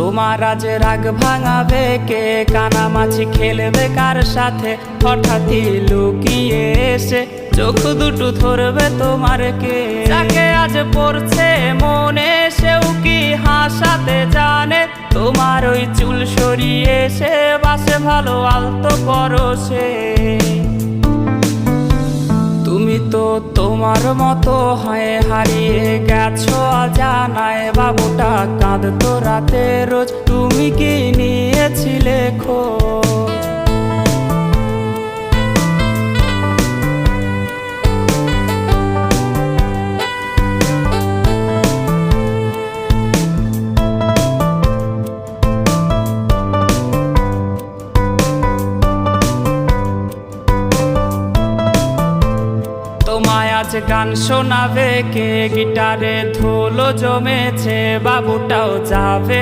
তোমার আজ রাগ ভাঙাবে কে? কানামাছি খেলবে কার সাথে? হঠাৎই লুকিয়ে এসে চোখ দুটো ধরবে তোমার কে? যাকে আজ পড়ছে মনে সেও কি হাসাতে জানে? তোমার ওই চুল সরিয়ে সে বাসে ভালো আলতো পরশে। তুমি তো তোমার মতো হয়ে হারিয়ে গেছো অজানায়। বাবুটা কাঁদতো রাতে রোজ, তুমি কি নিয়েছিলে খোঁজ? তোমায় আজ গান শোনাবে কে? গিটারে ধুলো জমেছে, বাবুটাও যাবে।